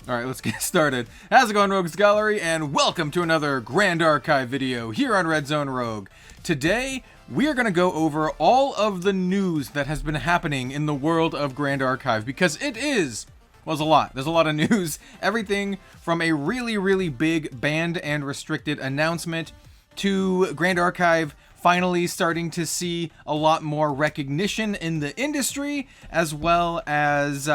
Alright, let's get started. How's it going, Rogues Gallery? And welcome to another Grand Archive video here on Red Zone Rogue. Today, we are going to go over all of the news that has been happening in the world of Grand Archive, because it is, well, there's a lot. There's a lot of news. Everything from a really big banned and restricted announcement to Grand Archive finally starting to see a lot more recognition in the industry, as well as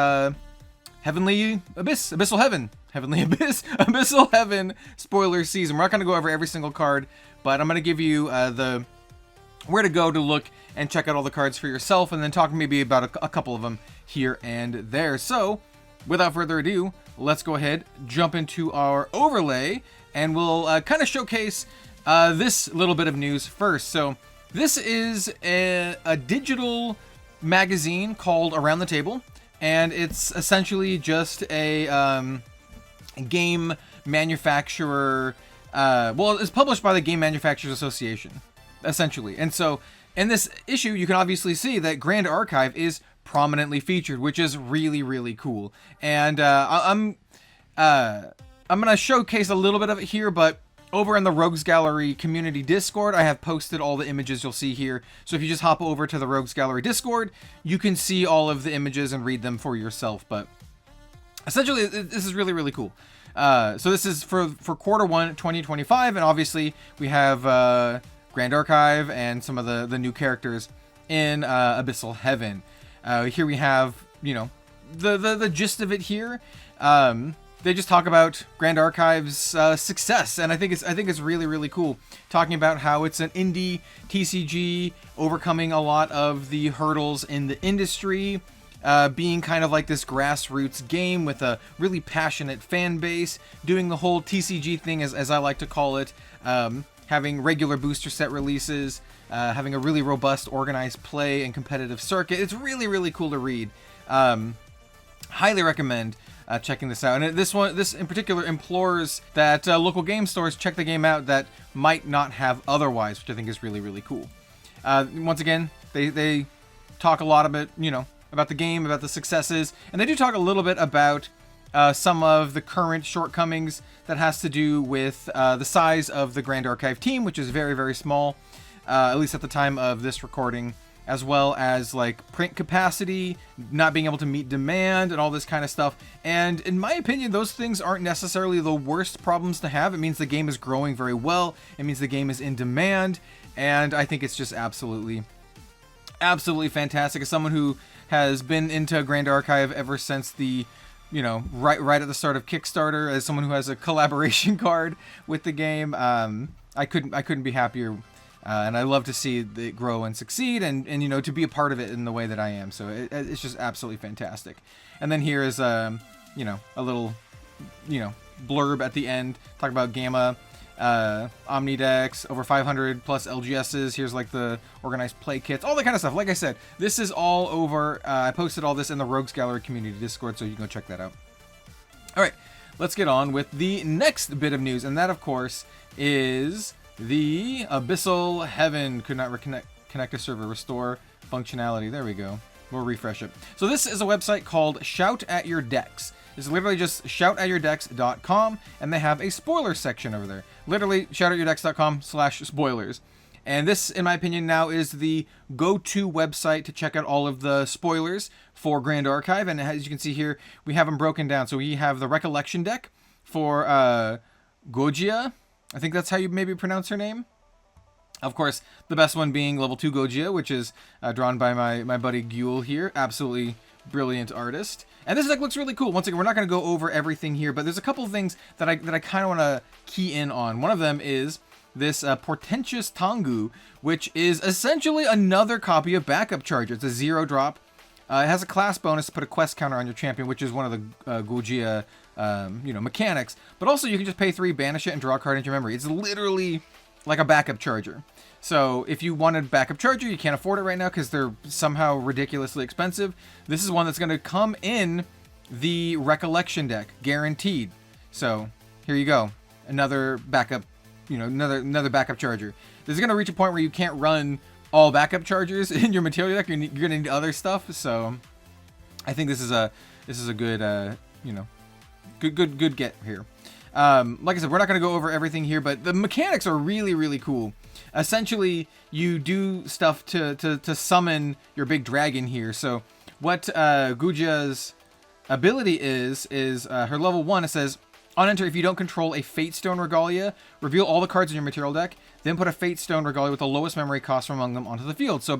Heavenly Abyss, Abyssal Heaven, Heavenly Abyss, Abyssal Heaven spoiler season. We're not going to go over every single card, but I'm going to give you the where to go to look and check out all the cards for yourself, and then talk maybe about a couple of them here and there. So, without further ado, let's go ahead, jump into our overlay, and we'll kind of showcase this little bit of news first. So, this is a digital magazine called Around the Table. And it's essentially just a game manufacturer. Well, it's published by the Game Manufacturers Association, essentially. And so, in this issue, you can obviously see that Grand Archive is prominently featured, which is really cool. And I'm gonna showcase a little bit of it here, but over in the Rogues Gallery community Discord, I have posted all the images you'll see here. So if you just hop over to the Rogues Gallery Discord, you can see all of the images and read them for yourself. But essentially, this is really cool. So this is for quarter 1, 2025, and obviously we have Grand Archive and some of the new characters in Abyssal Heaven. Here we have, you know, the gist of it here. They just talk about Grand Archive's success, and I think it's really cool, talking about how it's an indie TCG overcoming a lot of the hurdles in the industry, being kind of like this grassroots game with a really passionate fan base, doing the whole TCG thing, as I like to call it, having regular booster set releases, having a really robust organized play and competitive circuit. It's really cool to read. Highly recommend checking this out. And this in particular implores that local game stores check the game out that might not have otherwise, which I think is really cool. Once again, they talk a lot about, you know, about the game, about the successes, and they do talk a little bit about some of the current shortcomings that has to do with the size of the Grand Archive team, which is very small, at least at the time of this recording, as well as like print capacity, not being able to meet demand, and all this kind of stuff. And in my opinion, those things aren't necessarily the worst problems to have. It means the game is growing very well. It means the game is in demand, and I think it's just absolutely fantastic. As someone who has been into Grand Archive ever since the, you know, right at the start of Kickstarter, as someone who has a collaboration card with the game, I couldn't be happier. And I love to see it grow and succeed, and you know, to be a part of it in the way that I am. So it's just absolutely fantastic. And then here is you know, a little, you know, blurb at the end talking about Gamma, Omnidex, over 500 plus LGSs. Here's like the organized play kits, all that kind of stuff. Like I said, this is all over. I posted all this in the Rogues Gallery community Discord, so you can go check that out. All right, let's get on with the next bit of news, and that, of course, is the Abyssal Heaven could not connect a server, restore functionality. There we go. We'll refresh it. So this is a website called Shout at Your Decks. It's literally just shoutatyourdecks.com, and they have a spoiler section over there. Literally shoutatyourdecks.com/spoilers. And this, in my opinion, now is the go-to website to check out all of the spoilers for Grand Archive. And as you can see here, we have them broken down. So we have the Recollection deck for Gojia. I think that's how you maybe pronounce her name. Of course, the best one being level 2 Gojia, which is drawn by my buddy Gyul here. Absolutely brilliant artist. And this deck looks really cool. Once again, we're not going to go over everything here, but there's a couple of things that I kind of want to key in on. One of them is this Portentous Tengu, which is essentially another copy of Backup Charger. It's a 0-drop. It has a class bonus to put a quest counter on your champion, which is one of the Gojia you know, mechanics. But also, you can just pay 3, banish it, and draw a card into your memory. It's literally like a backup charger. So if you wanted backup charger, you can't afford it right now because they're somehow ridiculously expensive. This is one that's going to come in the Recollection deck, guaranteed. So here you go, another backup, you know, another backup charger. This is going to reach a point where you can't run all backup chargers in your material deck. You're going to need other stuff. So I think this is a good, you know, Good get here. Like I said, we're not going to go over everything here, but the mechanics are really, really cool. Essentially, you do stuff to summon your big dragon here. So what Gujia's ability is her level 1. It says, on enter, if you don't control a Fate Stone Regalia, reveal all the cards in your material deck, then put a Fate Stone Regalia with the lowest memory cost from among them onto the field. So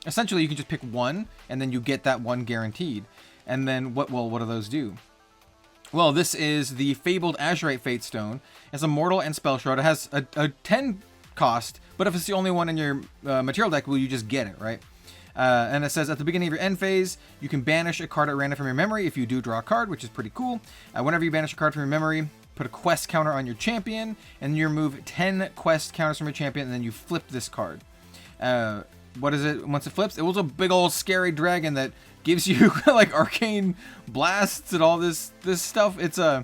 essentially, you can just pick one, and then you get that one guaranteed. And then what do those do? Well, this is the Fabled Azurite Fate Stone. It's a mortal and spell shroud. It has a 10 cost, but if it's the only one in your material deck, well, you just get it, right? And it says, at the beginning of your end phase, you can banish a card at random from your memory. If you do, draw a card, which is pretty cool. Whenever you banish a card from your memory, put a quest counter on your champion, and you remove 10 quest counters from your champion, and then you flip this card. What is it? Once it flips, it was a big old scary dragon that gives you like arcane blasts and all this stuff. It's and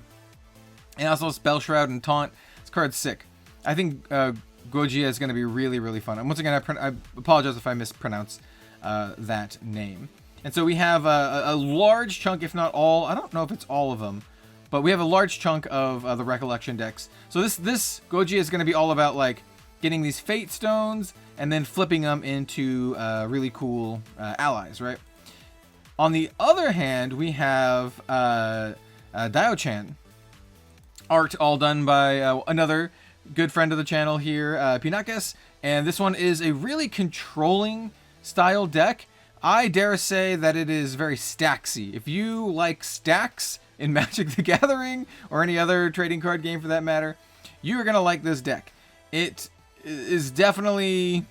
also spell shroud and taunt. This card's sick. I think Gojia is going to be really, really fun. And once again, I apologize if I mispronounce that name. And so we have a large chunk, if not all. I don't know if it's all of them, but we have a large chunk of the Recollection decks. So this Gojia is going to be all about like getting these Fate Stones and then flipping them into really cool allies, right? On the other hand, we have Daio-chan. Art all done by another good friend of the channel here, Pinakis. And this one is a really controlling style deck. I dare say that it is very stacksy. If you like stacks in Magic the Gathering, or any other trading card game for that matter, you are going to like this deck. It is definitely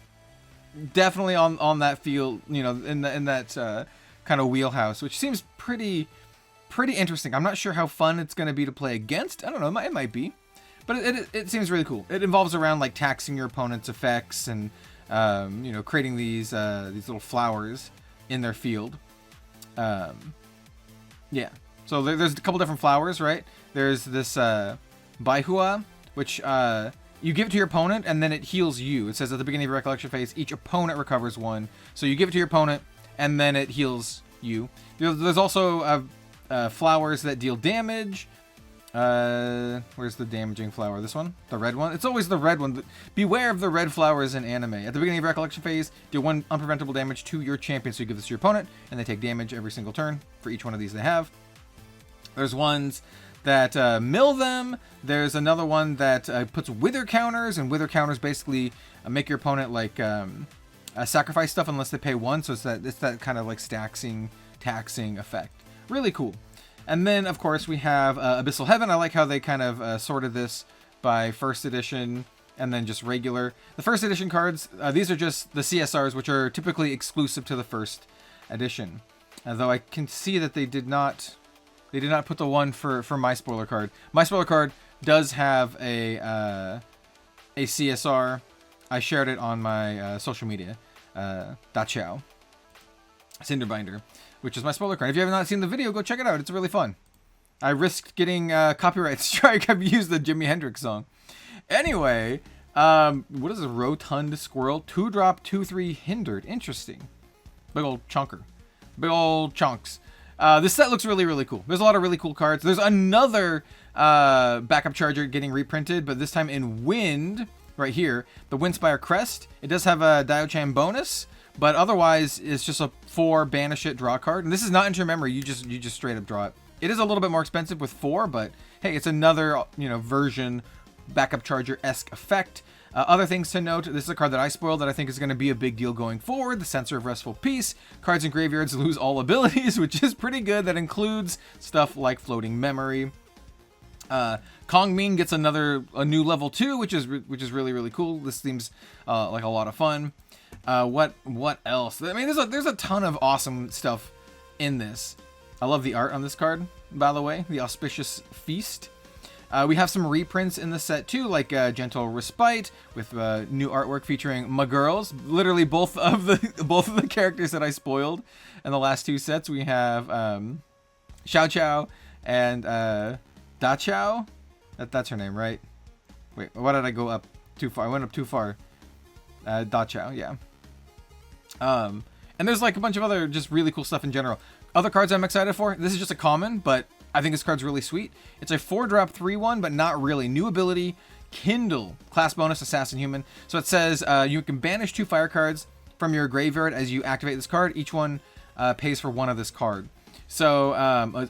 on that field, you know, in that kind of wheelhouse, which seems pretty interesting. I'm not sure how fun it's going to be to play against. I don't know, it might be, but it seems really cool. It involves around like taxing your opponent's effects and you know, creating these little flowers in their field. Yeah, so there's a couple different flowers, right? There's this Baihua, which you give it to your opponent, and then it heals you. It says at the beginning of your recollection phase, each opponent recovers 1. So you give it to your opponent, and then it heals you. There's also flowers that deal damage. Where's the damaging flower? This one? The red one? It's always the red one. Beware of the red flowers in anime. At the beginning of your recollection phase, deal 1 unpreventable damage to your champion. So you give this to your opponent, and they take damage every single turn for each one of these they have. There's ones that mill them. There's another one that puts wither counters, and wither counters basically make your opponent like sacrifice stuff unless they pay 1. So it's that kind of like taxing effect. Really cool. And then of course we have Abyssal Heaven. I like how they kind of sorted this by first edition and then just regular. The first edition cards, these are just the CSRs, which are typically exclusive to the first edition. Though I can see that they did not put the one for my spoiler card. My spoiler card does have a CSR. I shared it on my social media. Dachao Cinderbinder, which is my spoiler card. If you have not seen the video, go check it out. It's really fun. I risked getting copyright strike. I've used the Jimi Hendrix song. Anyway, what is a Rotund Squirrel? 2-drop, 2/3 hindered. Interesting. Big old chunker. Big old chunks. This set looks really, really cool. There's a lot of really cool cards. There's another backup charger getting reprinted, but this time in Wind, right here. The Windspire Crest. It does have a Daio-chan bonus, but otherwise it's just a 4 banish it draw card. And this is not into your memory. You just straight up draw it. It is a little bit more expensive with 4, but hey, it's another version backup charger-esque effect. Other things to note, this is a card that I spoiled that I think is going to be a big deal going forward. The Censor of Restful Peace. Cards in graveyards lose all abilities, which is pretty good. That includes stuff like Floating Memory. Kongming gets a new level 2, which is really, really cool. This seems like a lot of fun. What else? I mean, there's a ton of awesome stuff in this. I love the art on this card, by the way. The Auspicious Feast. We have some reprints in the set too, like Gentle Respite with new artwork featuring my girls. Literally both of the characters that I spoiled in the last 2 sets. We have Xiao Qiao and Da Qiao. That's her name, right? Wait, why did I go up too far? I went up too far. Da Qiao, yeah. And there's like a bunch of other just really cool stuff in general. Other cards I'm excited for. This is just a common, but I think this card's really sweet. It's a 4-drop 3/1, but not really. New ability, Kindle. Class bonus, Assassin Human. So it says you can banish 2 fire cards from your graveyard as you activate this card. Each one pays for 1 of this card. So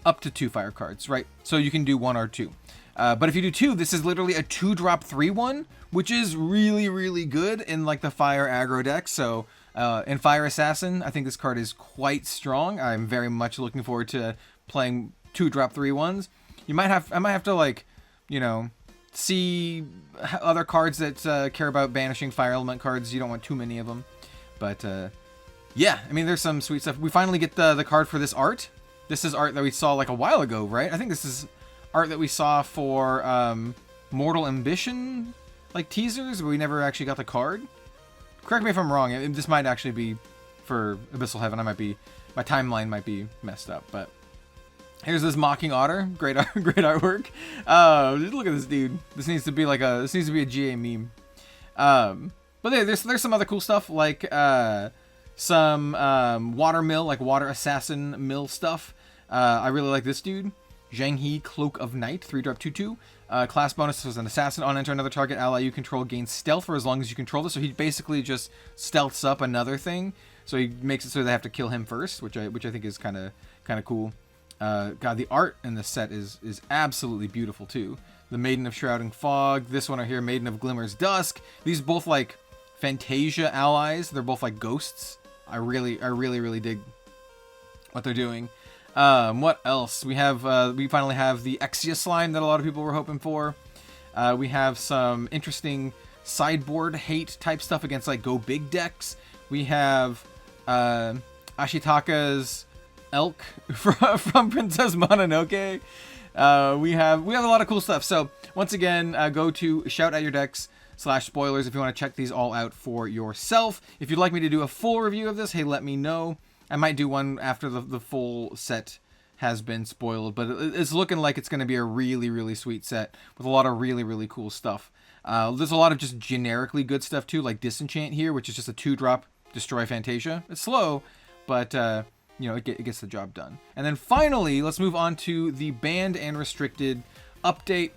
up to 2 fire cards, right? So you can do 1 or 2. But if you do 2, this is literally a 2-drop 3/1, which is really, really good in like the fire aggro deck. So in Fire Assassin, I think this card is quite strong. I'm very much looking forward to playing 2-drop 3/1s. I might have to, like, you know, see other cards that care about banishing fire element cards. You don't want too many of them. But yeah, I mean, there's some sweet stuff. We finally get the card for this art. This is art that we saw like a while ago, right? I think this is art that we saw for Mortal Ambition, like teasers, but we never actually got the card. Correct me if I'm wrong. This might actually be for Abyssal Heaven. My timeline might be messed up, but here's this Mocking Otter. Great art, great artwork. Just look at this dude. This needs to be a GA meme. But there's some other cool stuff, like some water mill, like water assassin mill stuff. I really like this dude. Zhang He, Cloak of Night, 3-drop 2/2. Class bonus is an assassin. On enter another target ally you control gains stealth for as long as you control this. So he basically just stealths up another thing. So he makes it so they have to kill him first, which I think is kind of cool. God, the art in this set is absolutely beautiful too. The Maiden of Shrouding Fog. This one right here, Maiden of Glimmer's Dusk. These both like Fantasia allies. They're both like ghosts. I really dig what they're doing. What else? We finally have the Exia slime that a lot of people were hoping for. We have some interesting sideboard hate type stuff against like go big decks. We have Ashitaka's elk from Princess Mononoke. We have a lot of cool stuff. So once again, go to Shout At Your Decks /spoilers if you want to check these all out for yourself. If you'd like me to do a full review of this, hey, let me know. I might do one after the full set has been spoiled, but it's looking like it's going to be a really, really sweet set with a lot of really, really cool stuff. There's a lot of just generically good stuff too, like Disenchant here, which is just a 2-drop destroy Fantasia. It's slow, but you know, it gets the job done. And then finally, let's move on to the banned and restricted update.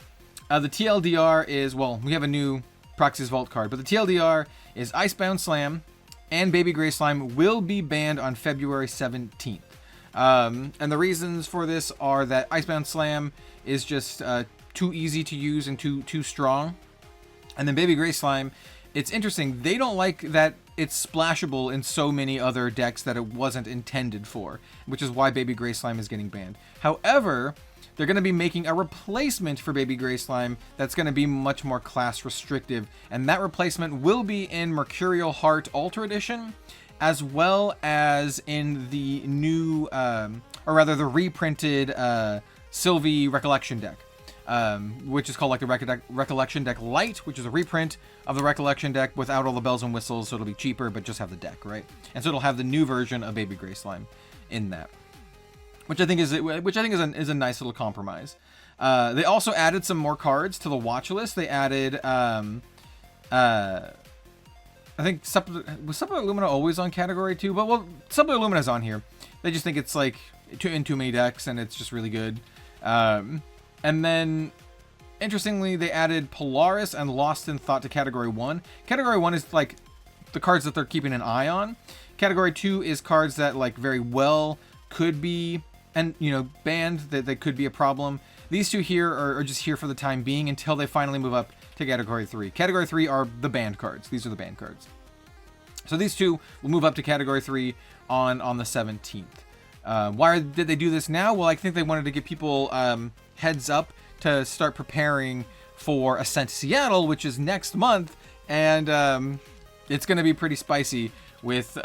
The TLDR is, well, we have a new Proxy's Vault card, but the TLDR is Icebound Slam and Baby Gray Slime will be banned on February 17th. And the reasons for this are that Icebound Slam is just too easy to use and too strong. And then Baby Gray Slime, it's interesting. They don't like that it's splashable in so many other decks that it wasn't intended for, which is why Baby Gray Slime is getting banned. However, they're going to be making a replacement for Baby Gray Slime that's going to be much more class restrictive, and that replacement will be in Mercurial Heart Ultra Edition, as well as in the new, or rather the reprinted Sylvie Recollection deck, which is called like the Recollection deck Light, which is a reprint of the Recollection deck without all the bells and whistles, so it'll be cheaper, but just have the deck, right? And so it'll have the new version of Baby Gray Slime in that. Which I think is a nice little compromise. They also added some more cards to the watch list. They added, I think was Supplement Illumina always on Category 2? But well, Supplement Illumina's on here. They just think it's like in too many decks, and it's just really good. And then, interestingly, they added Polaris and Lost in Thought to Category 1. Category 1 is like the cards that they're keeping an eye on. Category 2 is cards that like very well could be, and you know, banned, that could be a problem. These two here are just here for the time being until they finally move up to Category 3. Category 3 are the banned cards. These are the banned cards. So these two will move up to Category 3 on the 17th. Why did they do this now? Well, I think they wanted to give people heads up to start preparing for Ascent Seattle, which is next month, and it's going to be pretty spicy with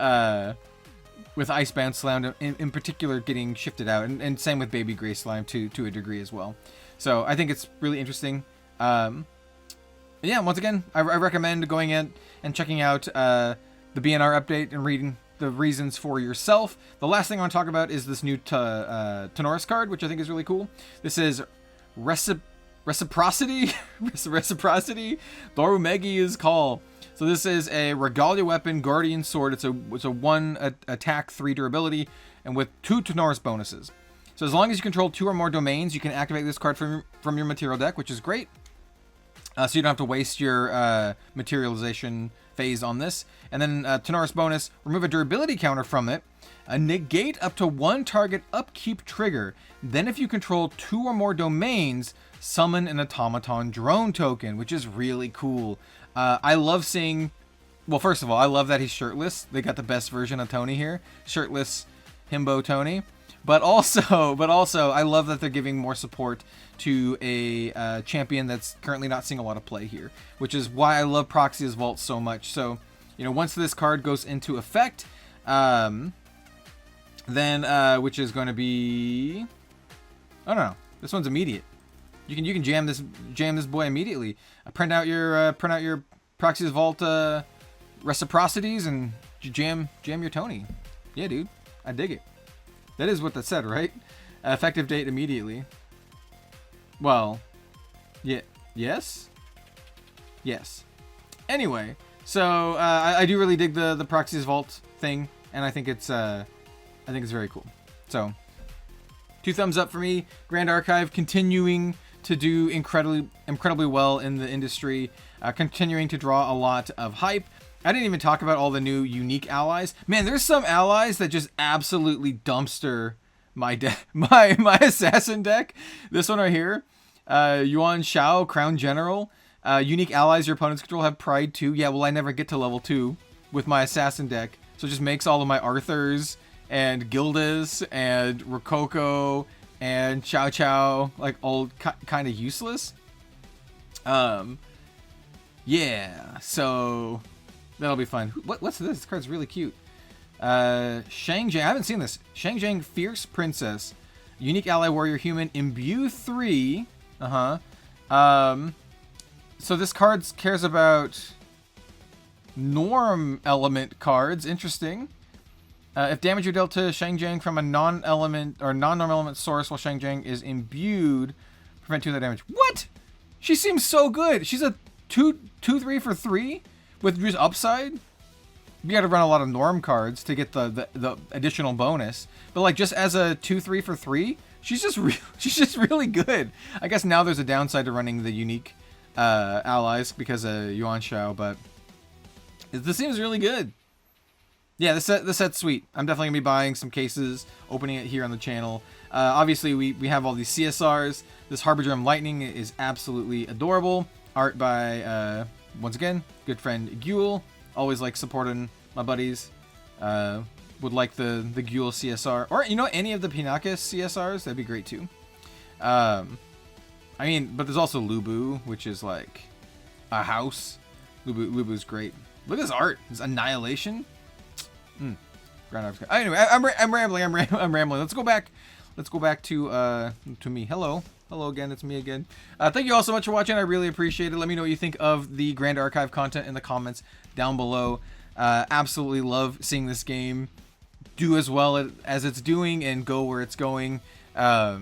Icebound Slime in particular getting shifted out, and same with Baby Gray Slime to a degree as well. So I think it's really interesting. Yeah, once again, I recommend going in and checking out the BNR update and reading the reasons for yourself. The last thing I want to talk about is this new Tenoris card, which I think is really cool. This is Reciprocity, Dorumegi's Call. So this is a Regalia weapon, Guardian Sword. It's a 1 attack, 3 durability, and with 2 Tenoris bonuses. So as long as you control 2 or more domains, you can activate this card from your material deck, which is great. So you don't have to waste your materialization phase on this. And then Tenoris bonus, remove a durability counter from it. Negate up to 1 target upkeep trigger. Then if you control 2 or more domains, summon an automaton drone token, which is really cool. I love seeing... Well, first of all, I love that he's shirtless. They got the best version of Tony here. Shirtless himbo Tony. But also, I love that they're giving more support to a champion that's currently not seeing a lot of play here, which is why I love Proxy's Vault so much. So, you know, once this card goes into effect, then which is going to be, I don't know, this one's immediate. You can jam this boy immediately. Print out your Proxy's Vault reciprocities and jam your Tony. Yeah, dude, I dig it. That is what that said, right? Effective date immediately. Well, yeah, yes. Anyway, so I do really dig the Proxy's Vault thing, and I think it's very cool. So, 2 thumbs up for me. Grand Archive continuing to do incredibly well in the industry, continuing to draw a lot of hype. I didn't even talk about all the new unique allies. Man, there's some allies that just absolutely dumpster my my assassin deck. This one right here, Yuan Shao, Crown General. Unique allies your opponents control have Pride 2. Yeah, well, I never get to level 2 with my assassin deck, so it just makes all of my Arthurs and Gildas and Rococo and Chow Chow like all kind of useless. Yeah, so that'll be fun. What's this? This card's really cute. Shang Jang. I haven't seen this. Shang Jang, Fierce Princess. Unique ally warrior human. Imbue 3. So this card cares about norm element cards. Interesting. If damage are dealt to Shang Jang from a non-element or non-norm element source while Shang Jang is imbued, prevent 2 of that damage. What? She seems so good. She's a 2/3 for 3 with just upside. You got to run a lot of norm cards to get the additional bonus, but like just as a 2/3 for 3, she's just really good. I guess now there's a downside to running the unique allies because of Yuan Shao, but this seems really good. Yeah, this set's sweet. I'm definitely gonna be buying some cases, opening it here on the channel. Obviously, we have all these CSRs. This Harbinger Lightning is absolutely adorable. Art by once again, good friend Guel. Always like supporting my buddies. Would like the Guel CSR, or you know, any of the Pinaka CSRs. That'd be great too. I mean, but there's also Lubu, which is like a house. Lubu's great. Look at this art. This Annihilation. Anyway, I'm rambling. Let's go back to me. Hello again. It's me again. Thank you all so much for watching. I really appreciate it. Let me know what you think of the Grand Archive content in the comments down below. Absolutely love seeing this game do as well as it's doing and go where it's going. Yeah,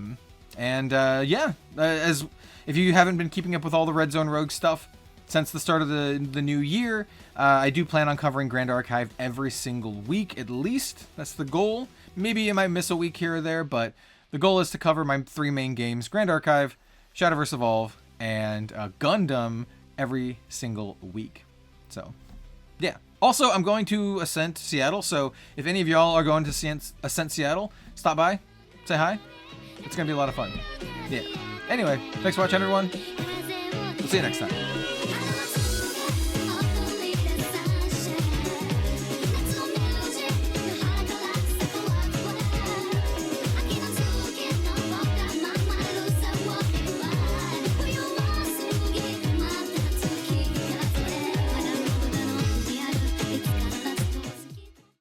as if you haven't been keeping up with all the Red Zone Rogue stuff since the start of the new year, I do plan on covering Grand Archive every single week at least. That's the goal. Maybe I might miss a week here or there, but the goal is to cover my 3 main games: Grand Archive, Shadowverse Evolve, and Gundam every single week. So, yeah. Also, I'm going to Ascent Seattle, so if any of y'all are going to Ascent Seattle, stop by, say hi. It's going to be a lot of fun. Yeah. Anyway, thanks for watching, everyone. We'll see you next time.